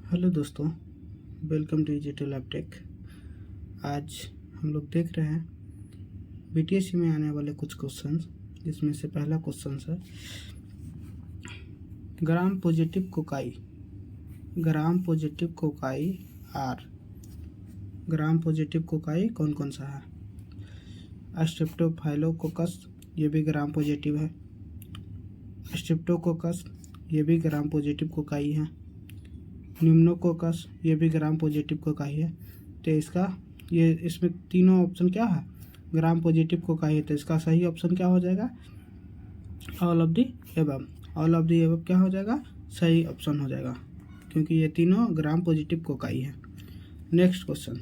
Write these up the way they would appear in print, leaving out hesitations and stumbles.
Hello दोस्तों, welcome to digital Uptake. आज हम लोग देख रहे हैं बीटीएससी में आने वाले कुछ क्वेश्चंस, जिसमें से पहला क्वेश्चन है gram positive cocci are. Gram positive cocci कौन कौन सा है? स्ट्रेप्टोफाइलोकोकस, ये भी ग्राम पॉजिटिव है। स्ट्रेप्टोकोकस, ये भी ग्राम पॉजिटिव कोकाई है। न्यूमोकोकस, ये भी ग्राम पॉजिटिव कोकाई है। तो इसमें तीनों ऑप्शन क्या है? ग्राम पॉजिटिव कोकाई है। तो इसका सही ऑप्शन क्या हो जाएगा? All of the above. All of the above क्या हो जाएगा? सही ऑप्शन हो जाएगा, क्योंकि ये तीनों ग्राम पॉजिटिव कोकाई है। Next question,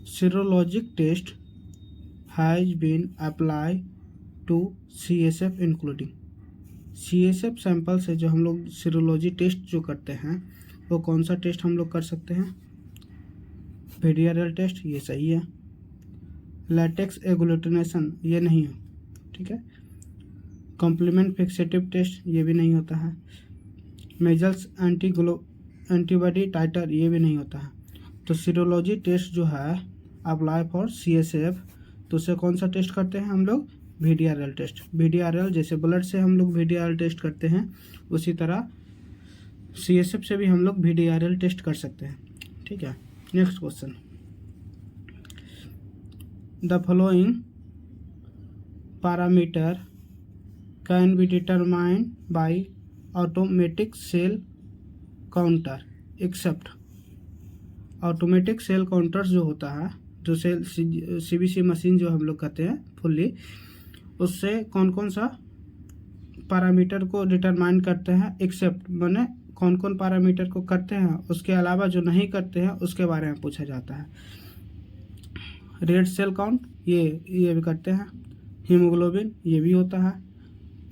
serologic test has been apply to CSF including. CSF sample से जो हम लोग सीरोलॉजी टेस्ट जो करते हैं, वो कौन सा टेस्ट हम लोग कर सकते हैं? VDRL टेस्ट, ये सही है। लैटेक्स एग्लूटिनेशन, ये नहीं है, ठीक है। कॉम्प्लीमेंट फिक्सेटिव टेस्ट, ये भी नहीं होता है। मेजल्स एंटीबॉडी टाइटर, ये भी नहीं होता है। तो सीरोलॉजी टेस्ट जो है अप्लाई फॉर CSF, तो उसे कौन सा टेस्ट करते हैं हम लोग? VDRL test. VDRL जैसे ब्लड से हम लोग VDRL टेस्ट करते हैं, उसी तरह CSF से भी हम लोग VDRL टेस्ट कर सकते हैं, ठीक है। Next question, the following parameter can be determined by automatic cell counter except. Automatic cell counter जो होता है, जो सेल CBC मशीन जो हम लोग कहते हैं फुल्ली, उससे कौन कौन सा पैरामीटर को डिटरमाइन करते हैं? एक्सेप्ट माने कौन कौन पैरामीटर को करते हैं, उसके अलावा जो नहीं करते हैं उसके बारे में पूछा जाता है। रेड सेल काउंट, ये भी करते हैं। हीमोग्लोबिन, ये भी होता है।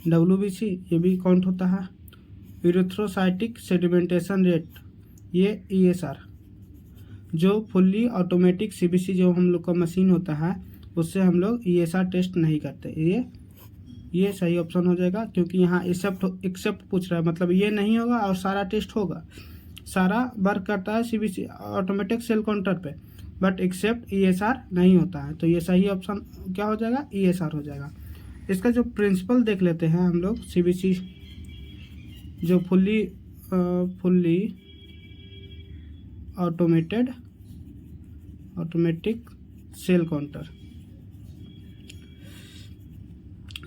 WBC, ये भी काउंट होता है। यूरेथ्रोसाइटिक सेडिमेंटेशन रेट, ये ESR। जो फुल्ली ऑटोमेटिक CBC जो हम लोग का मशीन होता है, उससे हम लोग ESR टेस्ट नहीं करते। ये सही ऑप्शन हो जाएगा, क्योंकि यहाँ एक्सेप्ट पूछ रहा है, मतलब ये नहीं होगा और सारा टेस्ट होगा। सारा वर्क करता है CBC ऑटोमेटिक सेल काउंटर पे, बट एक्सेप्ट ESR नहीं होता है। तो ये सही ऑप्शन क्या हो जाएगा? ESR हो जाएगा। इसका जो प्रिंसिपल देख लेते हैं हम लोग, CBC जो फुल्ली ऑटोमेटिक सेल काउंटर,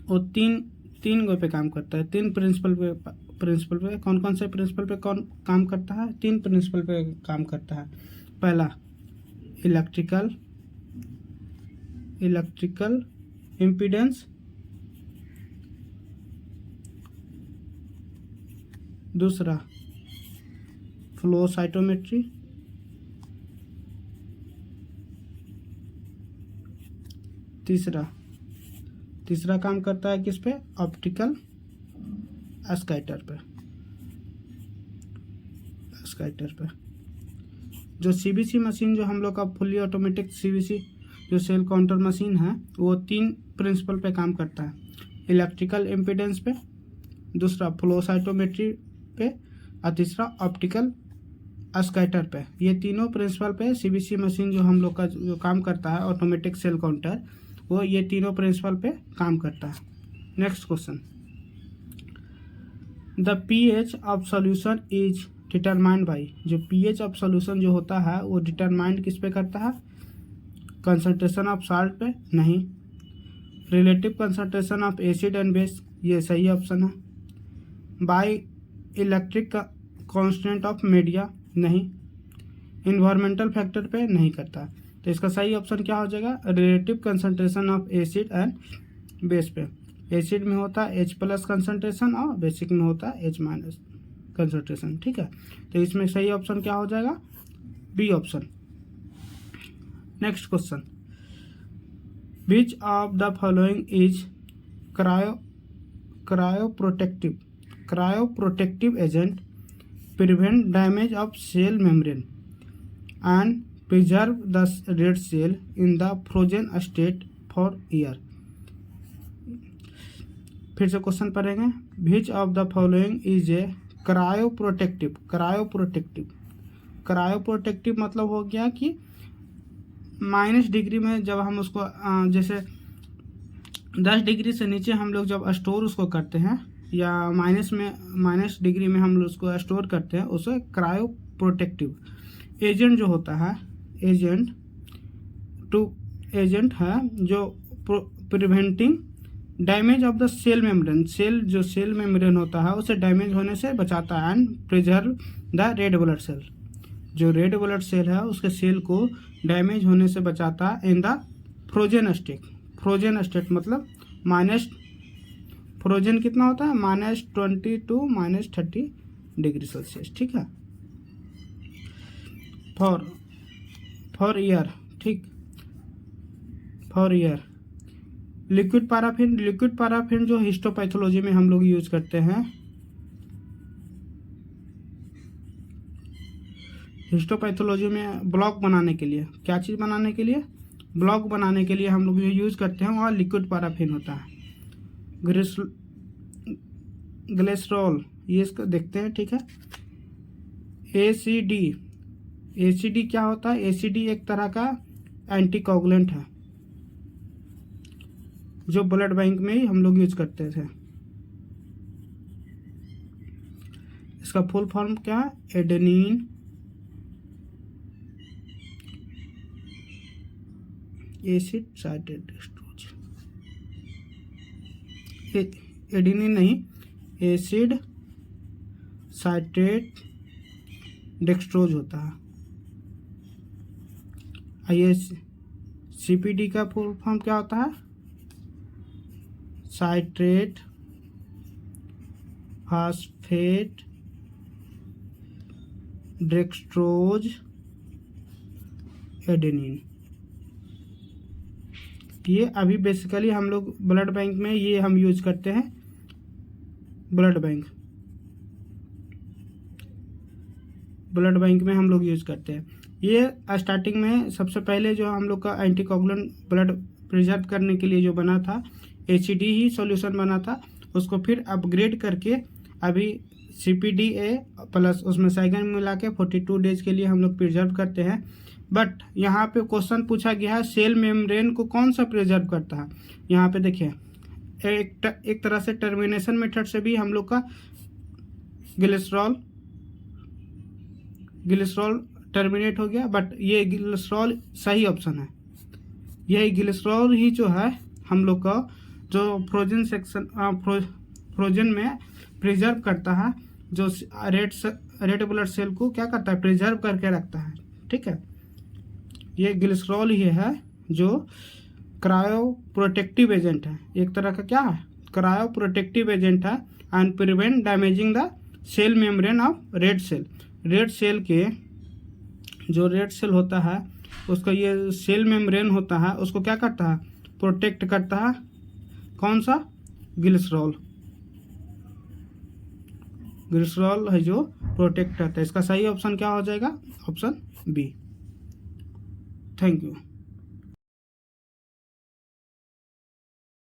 वो तीन गो पे काम करता है। तीन प्रिंसिपल पे कौन कौन से प्रिंसिपल पे कौन काम करता है? 3 प्रिंसिपल पे काम करता है। पहला इलेक्ट्रिकल इम्पीडेंस, दूसरा फ्लो साइटोमेट्री, तीसरा काम करता है किस पे? ऑप्टिकल स्कैटर पे। जो CBC मशीन जो हम लोग का फुल्ली ऑटोमेटिक CBC जो सेल काउंटर मशीन है, वो 3 प्रिंसिपल पे काम करता है। इलेक्ट्रिकल इम्पीडेंस पे, दूसरा फ्लो साइटोमेट्री पे, और तीसरा ऑप्टिकल स्कैटर पे। ये तीनों प्रिंसिपल पे CBC मशीन जो हम लोग का जो काम करता है ऑटोमेटिक सेल काउंटर, वो ये तीनों प्रिंसिपल पे काम करता है। Next question, the pH of solution is determined by. जो pH ऑफ सॉल्यूशन जो होता है, वो डिटरमाइंड किस पे करता है? कंसंट्रेशन ऑफ साल्ट पे नहीं। Relative concentration of acid and base, ये सही ऑप्शन है। By electric constant of media, नहीं। इन्वायरमेंटल फैक्टर पे नहीं करता। तो इसका सही ऑप्शन क्या हो जाएगा? Relative concentration of acid and base पे। एसिड में होता है H+ कंसंट्रेशन और बेसिक में होता है H- कंसंट्रेशन, ठीक है। तो इसमें सही ऑप्शन क्या हो जाएगा? B option. Next question, which of the following is cryoprotective agent prevent damage of cell membrane and preserve the red cell in the frozen state for year। फिर से क्वेश्चन पढ़ेंगे। Which of the following is a cryoprotective. Cryoprotective मतलब हो गया कि -degree में जब हम उसको जैसे 10 डिग्री से नीचे हम लोग जब स्टोर उसको करते हैं, या -डिग्री में हम लोग उसको स्टोर करते हैं, उसे क्रायोप्रोटेक्टिव एजेंट जो होता है, एजेंट है जो preventing damage of the cell membrane. जो सेल मेम्ब्रेन होता है उसे डैमेज होने से बचाता है, and preserve the red blood cell. जो रेड ब्लड सेल है उसके सेल को डैमेज होने से बचाता है in the frozen state. Frozen state मतलब फ्रोजन कितना होता है, -20 to -30 डिग्री सेल्सियस, ठीक है। फॉर ईयर, ठीक, फॉर ईयर। लिक्विड पैराफिन जो हिस्टोपैथोलॉजी में हम लोग यूज करते हैं, हिस्टोपैथोलॉजी में ब्लॉक बनाने के लिए, क्या चीज़ बनाने के लिए, ब्लॉक बनाने के लिए हम लोग जो यूज करते हैं वहाँ लिक्विड पैराफिन होता है। ग्लिसरॉल, ये इसको देखते हैं, ठीक है। एसीडी क्या होता है, एसीडी एक तरह का एंटीकोगुलेंट है जो ब्लड बैंक में ही हम लोग यूज करते थे। इसका फुल फॉर्म क्या है, adenine acid citrate dextrose. Adenine नहीं, एसिड साइट्रेट डेक्सट्रोज होता है। आइए, सीपीडी का फुल फॉर्म क्या होता है, साइट्रेट फास्फेट डेक्सट्रोज एडेनिन। ये अभी बेसिकली हम लोग ब्लड बैंक में ये हम यूज करते हैं। ब्लड बैंक में हम लोग यूज करते हैं। ये स्टार्टिंग में सबसे पहले जो हम लोग का एंटीकोगुलेंट ब्लड प्रिजर्व करने के लिए जो बना था, एचडी ही सॉल्यूशन बना था। उसको फिर अपग्रेड करके अभी CPDA प्लस उसमें साइगन मिला के 42 डेज के लिए हम लोग प्रिजर्व करते हैं। बट यहाँ पे क्वेश्चन पूछा गया है सेल मेम्ब्रेन को कौन सा प्रिजर्व करता है। यहाँ पे देखिए, एक तरह से टर्मिनेशन मेथड से भी हम लोग का ग्लिसरॉल टर्मिनेट हो गया, बट ये ग्लिसरॉल सही ऑप्शन है। यही ग्लिसरॉल ही जो है हम लोग का जो फ्रोजन में प्रिजर्व करता है, जो रेड ब्लड सेल को क्या करता है, प्रिजर्व करके रखता है, ठीक है। ये ग्लिसरॉल ही है जो क्रायोप्रोटेक्टिव एजेंट है, एक तरह का क्या है, क्रायोप्रोटेक्टिव एजेंट है, and prevent damaging the cell membrane of red cell. Red cell के जो रेड सेल होता है उसका ये सेल मेम्ब्रेन होता है, उसको क्या करता है, प्रोटेक्ट करता है। कौन सा, ग्लिसरॉल है जो प्रोटेक्ट करता है। इसका सही ऑप्शन क्या हो जाएगा, ऑप्शन बी। Thank you.